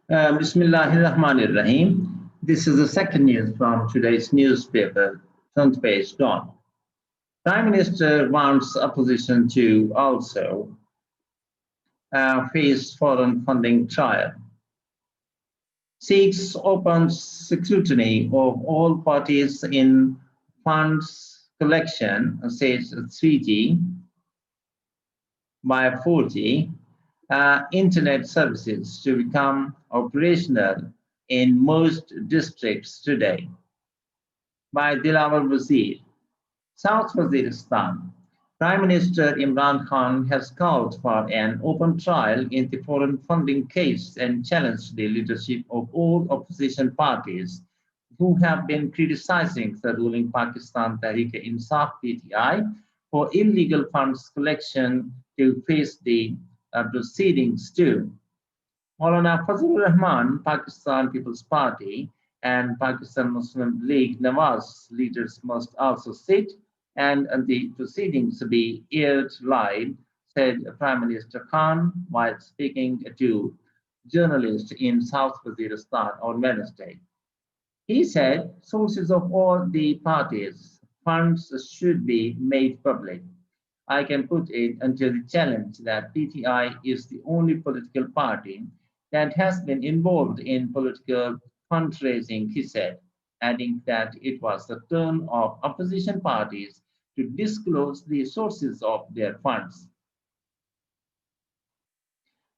Bismillahirrahmanirrahim. This is the second news from today's newspaper, front page Dawn. Prime Minister wants opposition to also face foreign funding trial. Seeks open scrutiny of all parties in funds collection, says 3G by 4G internet services to become operational in most districts today. By Dilawar Wazir. South Waziristan. Prime Minister Imran Khan has called for an open trial in the foreign funding case and challenged the leadership of all opposition parties who have been criticizing the ruling Pakistan Tehreek-e-Insaf (PTI) for illegal funds collection to face the proceedings too. Maulana Fazlur Rahman, Pakistan People's Party, and Pakistan Muslim League Nawaz leaders must also sit and the proceedings be aired live, said Prime Minister Khan while speaking to journalists in South Waziristan on Wednesday. He said sources of all the parties' funds should be made public. I can put it until the challenge that PTI is the only political party that has been involved in political fundraising, he said, adding that it was the turn of opposition parties to disclose the sources of their funds.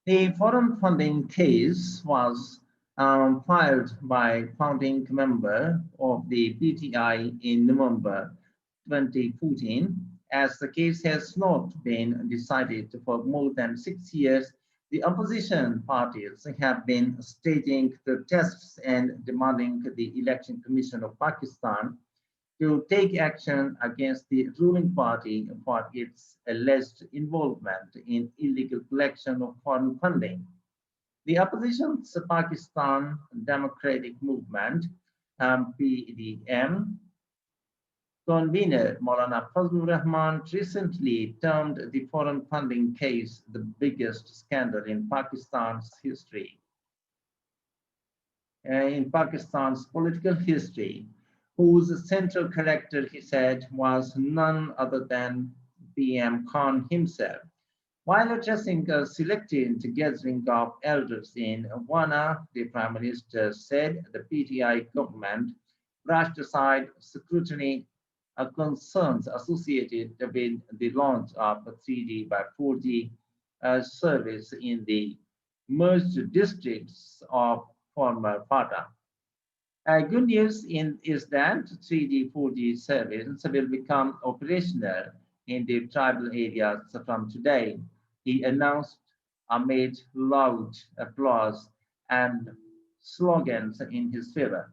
The foreign funding case was filed by founding member of the PTI in November 2014. As the case has not been decided for more than 6 years, the opposition parties have been staging protests and demanding the Election Commission of Pakistan to take action against the ruling party for its alleged involvement in illegal collection of foreign funding. The opposition's Pakistan Democratic Movement, PDM, convener Maulana Fazlur Rahman recently termed the foreign funding case the biggest scandal in Pakistan's political history, whose central character, he said, was none other than PM Khan himself. While addressing a selected gathering of elders in Wana, the Prime Minister said the PTI government brushed aside scrutiny concerns associated with the launch of a 3G by 4G service in the merged districts of former FATA. Good news is that 3G, 4G service will become operational in the tribal areas from today, he announced amid loud applause and slogans in his favor.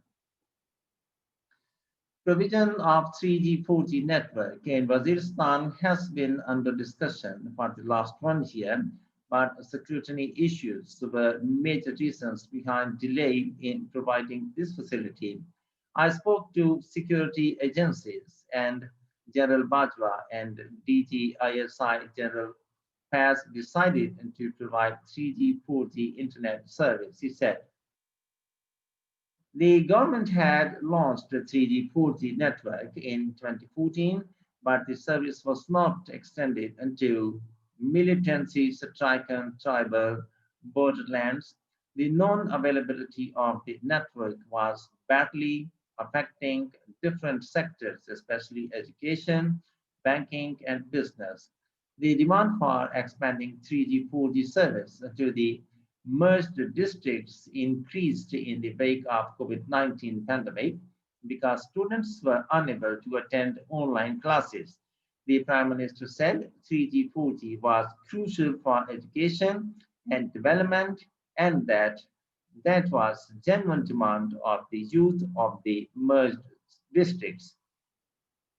Provision of 3G, 4G network in Waziristan has been under discussion for the last 1 year, but scrutiny issues were major reasons behind delay in providing this facility. I spoke to security agencies and General Bajwa and DGISI General has decided to provide 3G, 4G internet service, he said. The government had launched the 3G, 4G network in 2014, but the service was not extended until militancy-stricken tribal borderlands. The non-availability of the network was badly affecting different sectors, especially education, banking, and business. The demand for expanding 3G, 4G service to the merged districts increased in the wake of COVID-19 pandemic because students were unable to attend online classes. The Prime Minister said 3G, 4G was crucial for education and development and that was genuine demand of the youth of the merged districts.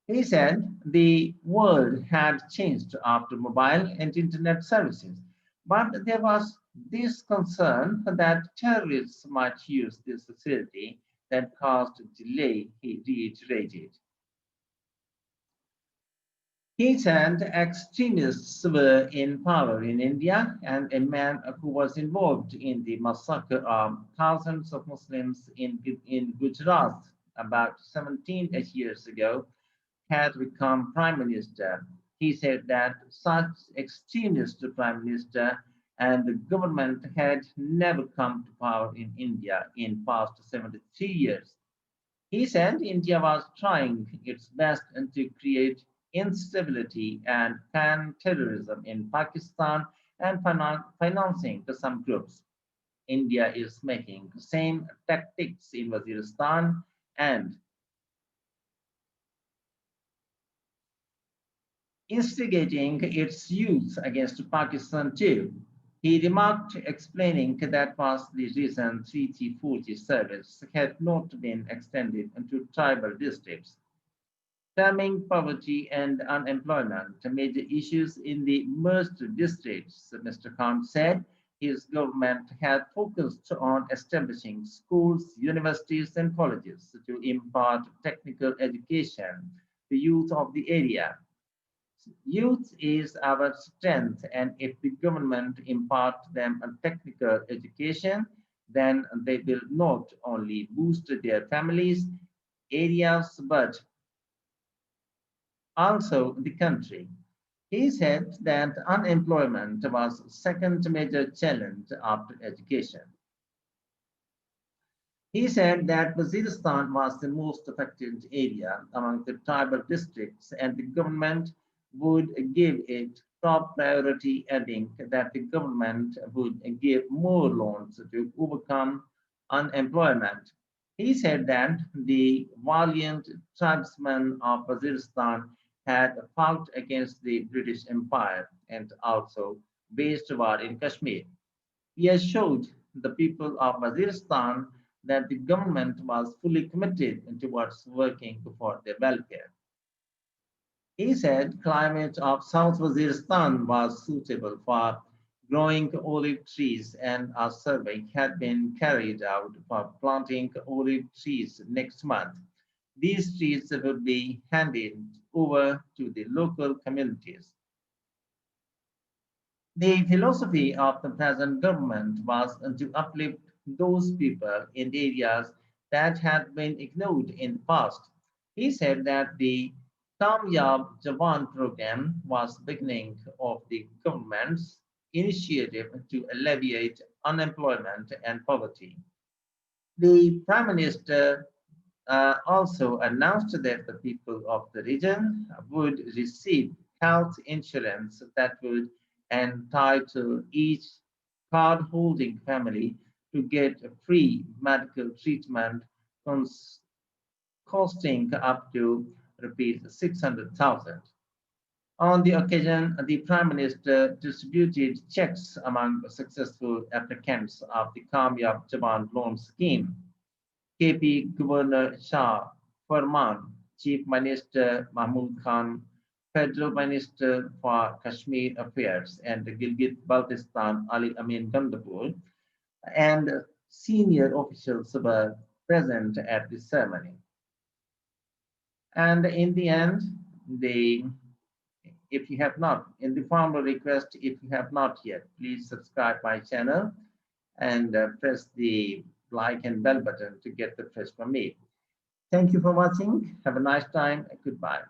He said the world had changed after mobile and internet services, but there was this concern that terrorists might use this facility that caused delay, he reiterated. He said extremists were in power in India, and a man who was involved in the massacre of thousands of Muslims in Gujarat about 17 years ago had become prime minister. He said that such extremist prime minister and the government had never come to power in India in past 73 years. He said India was trying its best to create instability and pan terrorism in Pakistan and financing to some groups. India is making the same tactics in Waziristan and instigating its youth against Pakistan too. He remarked, explaining that was the reason 3G/4G service had not been extended into tribal districts. Terming poverty and unemployment major issues in the merged districts, Mr. Khan said his government had focused on establishing schools, universities, and colleges to impart technical education to youth of the area. Youth is our strength, and if the government impart them a technical education, then they will not only boost their families, areas, but also the country. He said that unemployment was second major challenge after education. He said that Waziristan was the most affected area among the tribal districts and the government would give it top priority, adding that the government would give more loans to overcome unemployment. He said that the valiant tribesmen of Waziristan had fought against the British Empire and also waged war in Kashmir. He assured the people of Waziristan that the government was fully committed towards working for their welfare. He said climate of South Waziristan was suitable for growing olive trees and a survey had been carried out for planting olive trees next month. These trees will be handed over to the local communities. The philosophy of the present government was to uplift those people in areas that had been ignored in the past. He said that the Kamyab Jawan program was beginning of the government's initiative to alleviate unemployment and poverty. The Prime Minister also announced that the people of the region would receive health insurance that would entitle each card-holding family to get a free medical treatment costing up to rupees 600,000. On the occasion, the Prime Minister distributed checks among successful applicants of the Kamyab Jawan loan scheme. KP Governor Shah Farman, Chief Minister Mahmood Khan, Federal Minister for Kashmir Affairs and Gilgit-Baltistan Ali Amin Gandapur, and senior officials were present at the ceremony. And in the end, the if you have not, in the formal request, if you have not yet, please subscribe my channel and press the like and bell button to get the fresh from me. Thank you for watching. Have a nice time. Goodbye.